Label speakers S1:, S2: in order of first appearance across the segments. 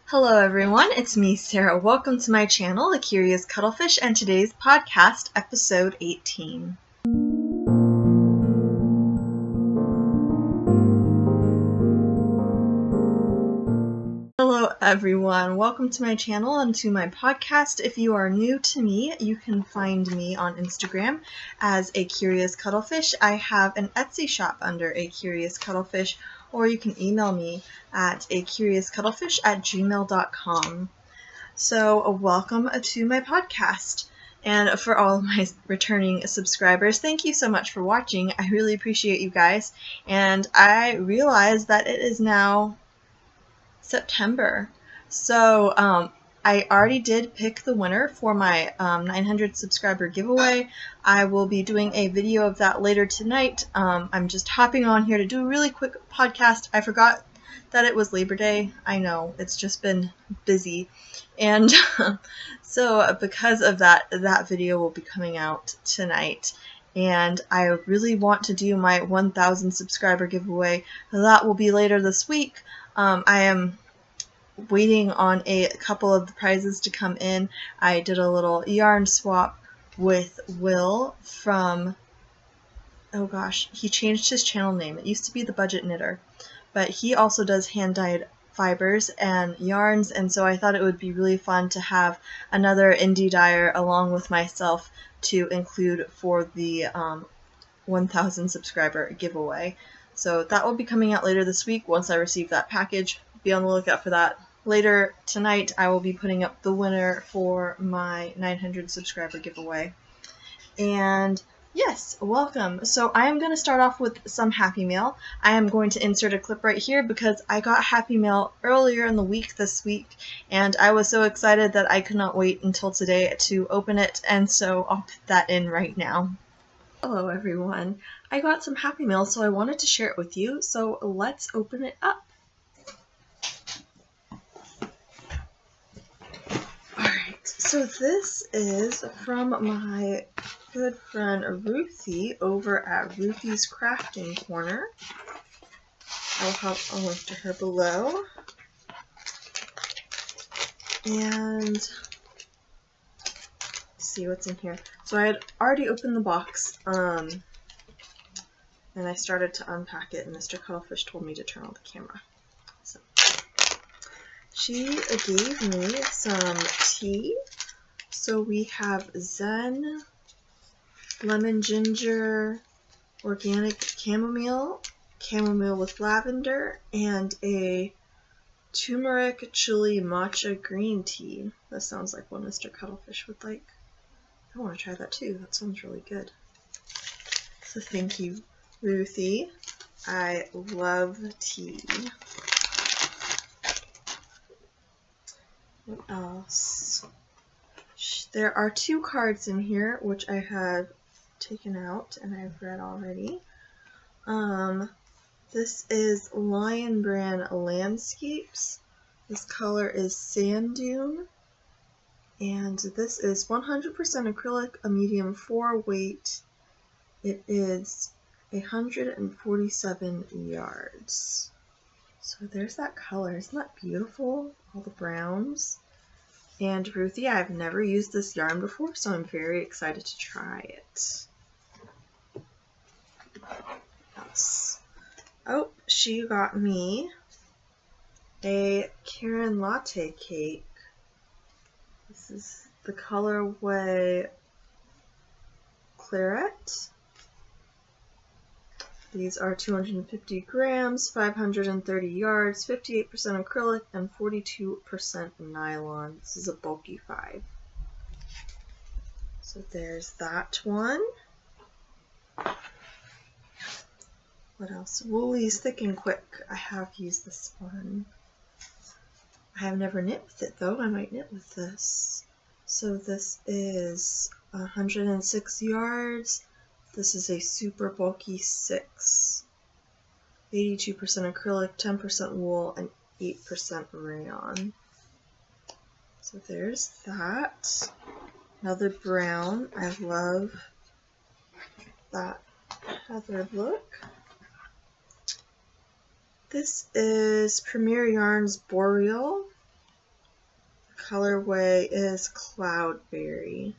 S1: Hello everyone, it's me, Sarah. Welcome to my channel, The Curious Cuttlefish, and today's podcast, episode 18. Hello everyone, welcome to my channel and to my podcast. If you are new to me, you can find me on Instagram as A Curious Cuttlefish. I have an Etsy shop under A Curious Cuttlefish, or you can email me at acuriouscuttlefish@gmail.com. So welcome to my podcast. And for all of my returning subscribers, thank you so much for watching. I really appreciate you guys. And I realize that it is now September. So I already did pick the winner for my 900 subscriber giveaway. I will be doing a video of that later tonight. I'm just hopping on here to do a really quick podcast. I forgot that it was Labor Day. I know, it's just been busy. And so because of that video will be coming out tonight. And I really want to do my 1,000 subscriber giveaway. That will be later this week. I am waiting on a couple of the prizes to come in. I did a little yarn swap with Will from, oh gosh, he changed his channel name. It used to be The Budget Knitter, but he also does hand-dyed fibers and yarns, and so I thought it would be really fun to have another indie dyer along with myself to include for the 1,000 subscriber giveaway. So that will be coming out later this week once I receive that package. Be on the lookout for that. Later tonight I will be putting up the winner for my 900 subscriber giveaway. And yes, welcome. So I am going to start off with some Happy Mail. I am going to insert a clip right here because I got Happy Mail earlier in the week this week, and I was so excited that I could not wait until today to open it, and so I'll put that in right now. Hello everyone. I got some Happy Mail, so I wanted to share it with you, so let's open it up. Alright, so this is from my good friend Ruthie over at Ruthie's Crafting Corner. I'll have a link to her below. And let's see what's in here. So I had already opened the box, and I started to unpack it, and Mr. Cuttlefish told me to turn on the camera. So she gave me some tea. So we have Zen, lemon ginger, organic chamomile with lavender, and a turmeric chili matcha green tea. That sounds like what Mr. Cuttlefish would like. I want to try that too. That sounds really good. So thank you, Ruthie. I love tea. What else? There are 2 cards in here, which I have taken out and I've read already. This is Lion Brand Landscapes. This color is Sand Dune. And this is 100% acrylic, a medium 4 weight. It is 147 yards. So there's that color. Isn't that beautiful? All the browns. And Ruthie, I've never used this yarn before, so I'm very excited to try it. Yes. Oh, she got me a Karen Latte cake. This is the colorway Claret. These are 250 grams, 530 yards, 58% acrylic, and 42% nylon. This is a bulky 5. So there's that one. What else? Woolies Thick and Quick. I have used this one. I have never knit with it though. I might knit with this. So this is 106 yards. This is a super bulky 6. 82% acrylic, 10% wool, and 8% rayon. So there's that. Another brown. I love that heather look. This is Premier Yarns Boreal. colorway is Cloudberry.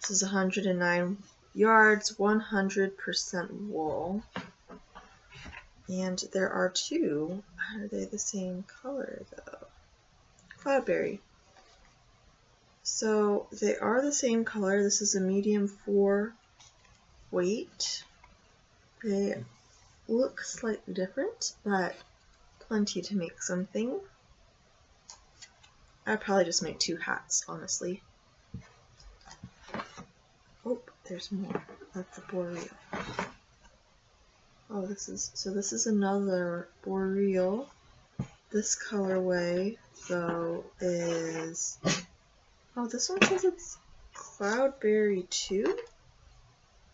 S1: This is 109 yards, 100% wool. And there are two. Are they the same color though? Cloudberry. So they are the same color. This is a medium 4 weight. They look slightly different, but plenty to make something. I'd probably just make 2 hats, honestly. Oh, there's more. That's a boreal. Oh, this is another boreal. This colorway, though, is... Oh, this one says it's Cloudberry too?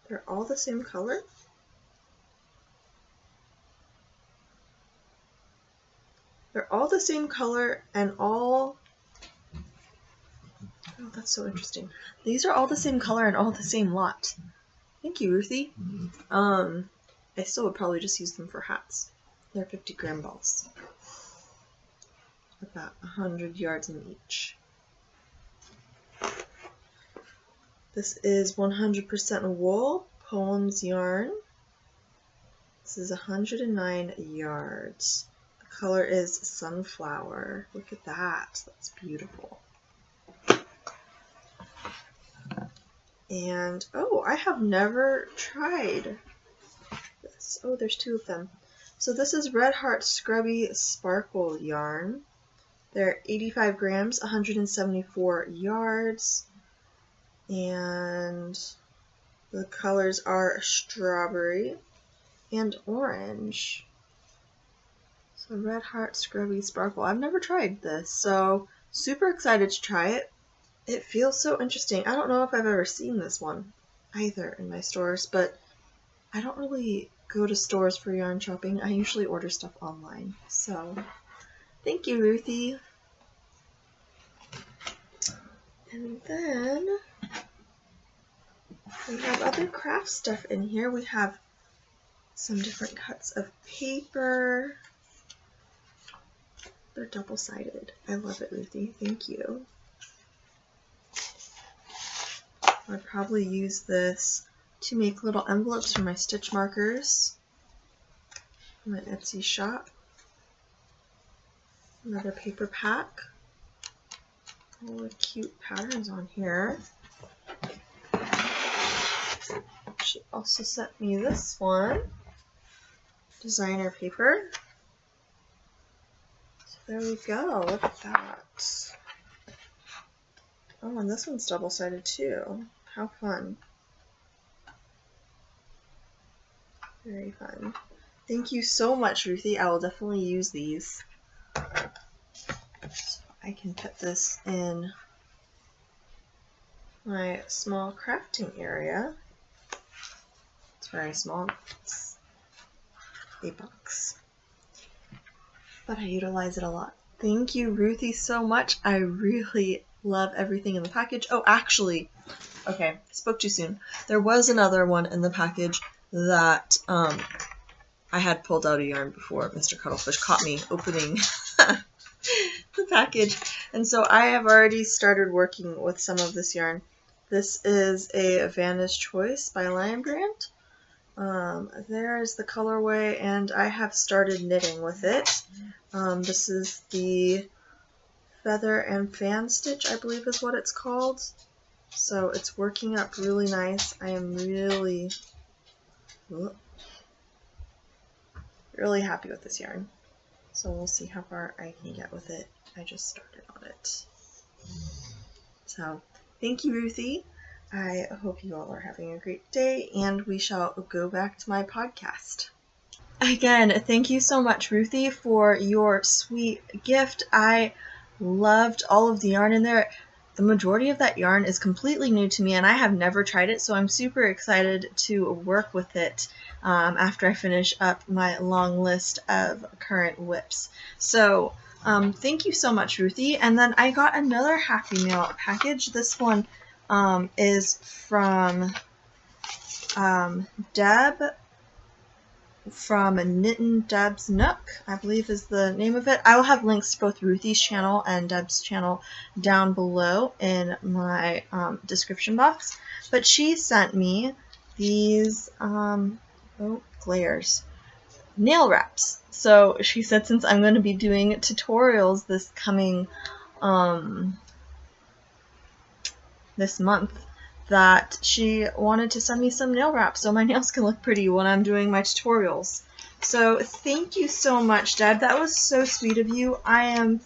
S1: They're all the same color? They're all the same color and all... Oh, that's so interesting. These are all the same color and all the same lot. Thank you, Ruthie. I still would probably just use them for hats. They're 50-gram balls. About 100 yards in each. This is 100% wool, Poems yarn. This is 109 yards. The color is sunflower. Look at that. That's beautiful. And, oh, I have never tried this. Oh, there's 2 of them. So this is Red Heart Scrubby Sparkle yarn. They're 85 grams, 174 yards. And the colors are strawberry and orange. So Red Heart Scrubby Sparkle. I've never tried this, so super excited to try it. It feels so interesting. I don't know if I've ever seen this one either in my stores, but I don't really go to stores for yarn shopping. I usually order stuff online. So thank you, Ruthie. And then we have other craft stuff in here. We have some different cuts of paper. They're double-sided. I love it, Ruthie. Thank you. I'd probably use this to make little envelopes for my stitch markers. My Etsy shop. Another paper pack. All the cute patterns on here. She also sent me this one. Designer paper. So there we go. Look at that. Oh, and this one's double-sided too. How fun. Very fun. Thank you so much, Ruthie. I will definitely use these. So I can put this in my small crafting area. It's very small. It's a box. But I utilize it a lot. Thank you, Ruthie, so much. I really love everything in the package. Oh, actually, okay, spoke too soon. There was another one in the package that I had pulled out a yarn before Mr. Cuttlefish caught me opening the package. And so I have already started working with some of this yarn. This is a Vanna's Choice by Lion Brand. There is the colorway, and I have started knitting with it. This is the Feather and Fan Stitch, I believe is what it's called. So it's working up really nice. I am really happy with this yarn. So we'll see how far I can get with it. I just started on it. So thank you, Ruthie. I hope you all are having a great day, and we shall go back to my podcast. Again, thank you so much, Ruthie, for your sweet gift. I loved all of the yarn in there. The majority of that yarn is completely new to me, and I have never tried it, so I'm super excited to work with it after I finish up my long list of current whips. So thank you so much, Ruthie. And then I got another Happy Mail package. This one is from Deb from Knittin' Deb's Nook, I believe is the name of it. I will have links to both Ruthie's channel and Deb's channel down below in my description box. But she sent me these glares, nail wraps. So she said since I'm going to be doing tutorials this coming this month, that she wanted to send me some nail wraps so my nails can look pretty when I'm doing my tutorials. So thank you so much, Deb. That was so sweet of you. I am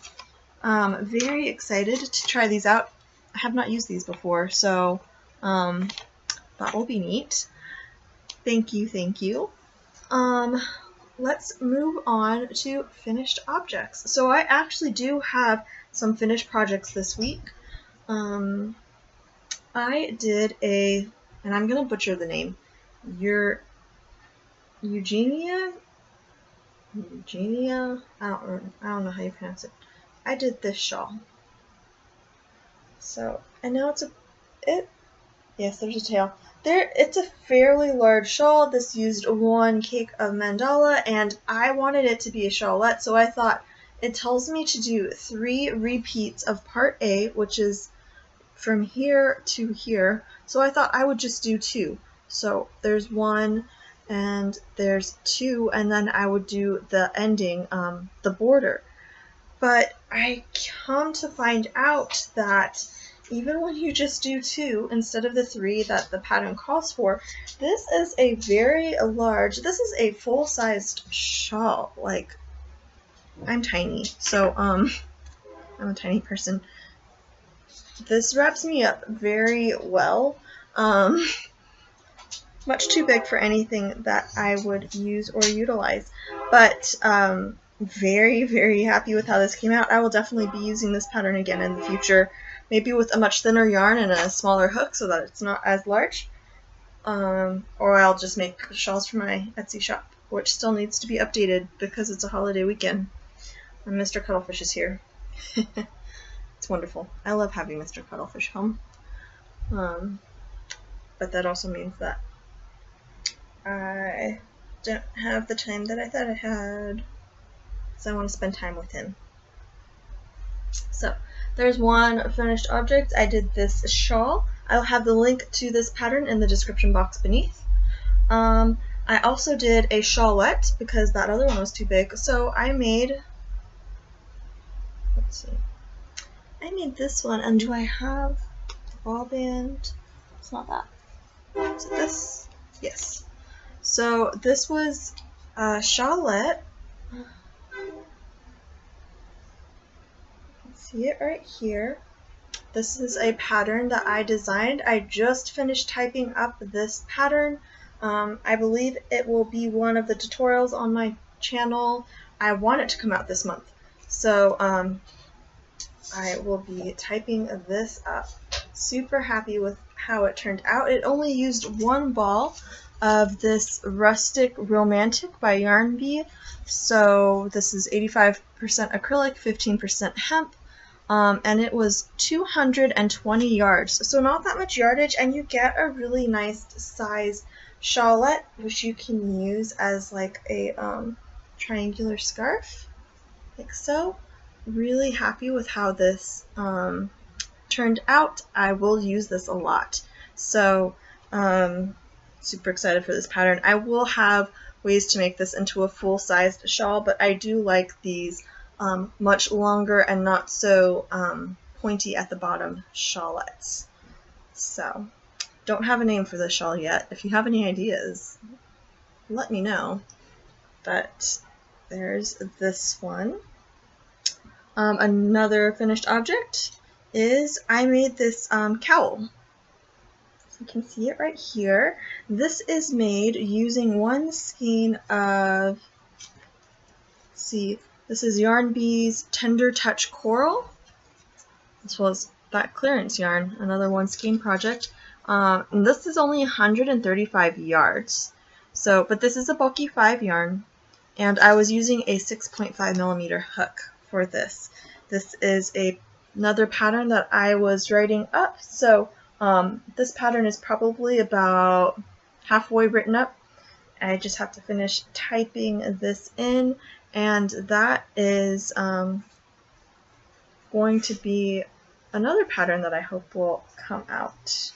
S1: very excited to try these out. I have not used these before, so that will be neat. Thank you, thank you. Let's move on to finished objects. So I actually do have some finished projects this week. I did and I'm gonna butcher the name, Eugenia, I don't know how you pronounce it. I did this shawl. So, and now yes, there's a tail. It's a fairly large shawl. This used 1 cake of mandala, and I wanted it to be a shawlette, so I thought it tells me to do 3 repeats of part A, which is from here to here, so I thought I would just do 2. So there's 1 and there's 2, and then I would do the ending, the border. But I come to find out that even when you just do 2 instead of the 3 that the pattern calls for, this is a very large, this is a full-sized shawl. Like, I'm tiny, so I'm a tiny person. This wraps me up very well. Much too big for anything that I would use or utilize, but very, very happy with how this came out. I will definitely be using this pattern again in the future, maybe with a much thinner yarn and a smaller hook so that it's not as large, or I'll just make shawls for my Etsy shop, which still needs to be updated because it's a holiday weekend and Mr. Cuttlefish is here. It's wonderful. I love having Mr. Cuttlefish home. But that also means that I don't have the time that I thought I had, so I want to spend time with him. So there's 1 finished object. I did this shawl. I'll have the link to this pattern in the description box beneath. I also did a shawlette because that other one was too big, so I made, let's see, I made this one, and do I have the ball band? It's not that. Is it this? Yes. So this was a shawlette. You can see it right here. This is a pattern that I designed. I just finished typing up this pattern. I believe it will be one of the tutorials on my channel. I want it to come out this month. So I will be typing this up. Super happy with how it turned out. It only used 1 ball of this Rustic Romantic by Yarn Bee. So this is 85% acrylic, 15% hemp, and it was 220 yards. So not that much yardage, and you get a really nice size shawlette, which you can use as like a triangular scarf, like so. Really happy with how this turned out. I will use this a lot. So super excited for this pattern. I will have ways to make this into a full-sized shawl, but I do like these much longer and not so pointy at the bottom shawlettes. So don't have a name for this shawl yet. If you have any ideas, let me know. But there's this one. Another finished object is I made this cowl. So you can see it right here. This is made using 1 skein of, let's see, this is Yarn Bee's Tender Touch Coral, as well as that clearance yarn, another 1 skein project. And this is only 135 yards. So, but this is a bulky 5 yarn, and I was using a 6.5mm hook for this. This is another pattern that I was writing up, so this pattern is probably about halfway written up, I just have to finish typing this in, and that is going to be another pattern that I hope will come out.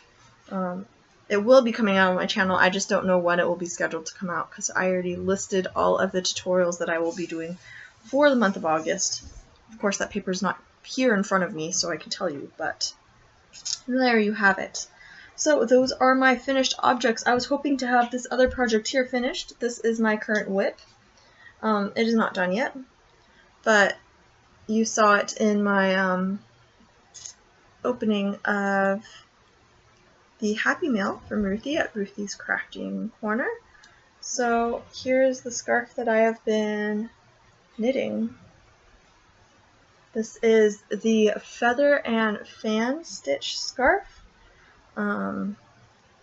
S1: It will be coming out on my channel, I just don't know when it will be scheduled to come out because I already listed all of the tutorials that I will be doing for the month of August. Of course, that paper is not here in front of me so I can tell you, but there you have it. So those are my finished objects. I was hoping to have this other project here finished. This is my current whip. It is not done yet, but you saw it in my opening of the Happy Mail from Ruthie at Ruthie's Crafting Corner. So here's the scarf that I have been knitting. This is the Feather and Fan Stitch scarf.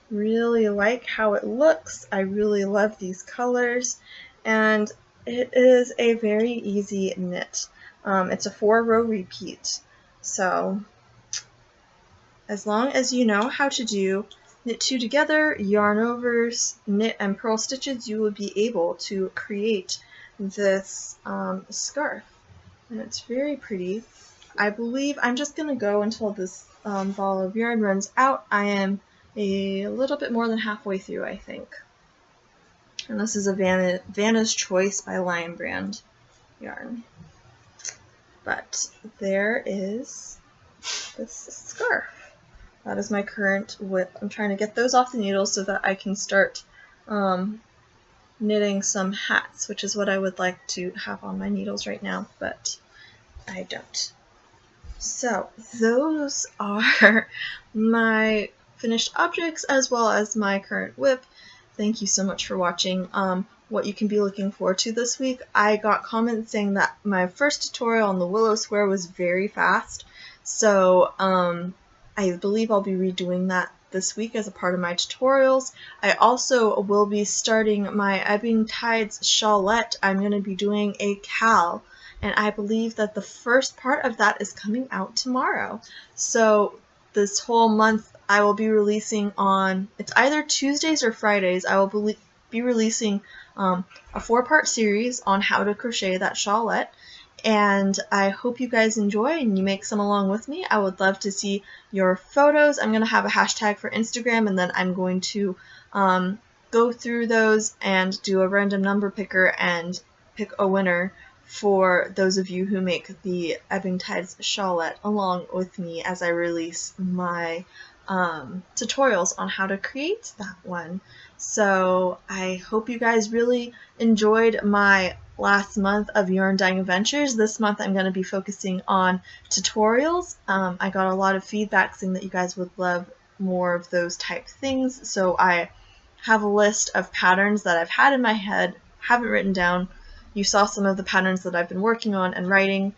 S1: Really like how it looks. I really love these colors, and it is a very easy knit. It's a 4-row repeat, so as long as you know how to do knit 2 together, yarn overs, knit and purl stitches, you will be able to create this scarf, and it's very pretty. I believe I'm just going to go until this ball of yarn runs out. I am a little bit more than halfway through, I think. And this is a Vanna's Choice by Lion Brand yarn. But there is this scarf. That is my current whip. I'm trying to get those off the needles so that I can start knitting some hats, which is what I would like to have on my needles right now, but I don't. So those are my finished objects as well as my current whip. Thank you so much for watching. What you can be looking forward to this week, I got comments saying that my first tutorial on the willow square was very fast, so I believe I'll be redoing that this week as a part of my tutorials. I also will be starting my Ebbing Tides shawlette. I'm going to be doing a cowl, and I believe that the first part of that is coming out tomorrow. So this whole month I will be releasing on, it's either Tuesdays or Fridays, I will be releasing a 4-part series on how to crochet that shawlette. And I hope you guys enjoy and you make some along with me. I would love to see your photos. I'm going to have a hashtag for Instagram, and then I'm going to go through those and do a random number picker and pick a winner for those of you who make the Ebbing Tides shawlette along with me as I release my tutorials on how to create that one. So I hope you guys really enjoyed my last month of yarn dyeing adventures. This month I'm going to be focusing on tutorials. I got a lot of feedback saying that you guys would love more of those type things, so I have a list of patterns that I've had in my head, haven't written down. You saw some of the patterns that I've been working on and writing.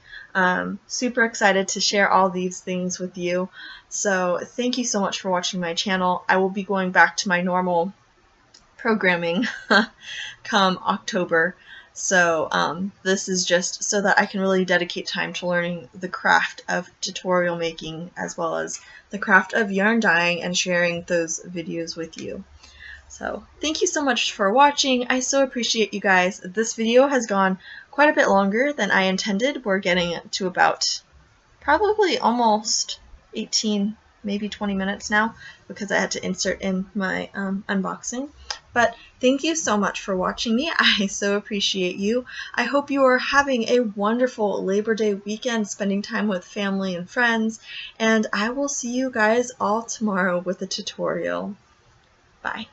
S1: Super excited to share all these things with you. So thank you so much for watching my channel. I will be going back to my normal programming come October. So this is just so that I can really dedicate time to learning the craft of tutorial making as well as the craft of yarn dyeing and sharing those videos with you. So thank you so much for watching. I so appreciate you guys. This video has gone quite a bit longer than I intended. We're getting to about probably almost 18, maybe 20 minutes now because I had to insert in my unboxing. But thank you so much for watching me. I so appreciate you. I hope you are having a wonderful Labor Day weekend, spending time with family and friends, and I will see you guys all tomorrow with a tutorial. Bye.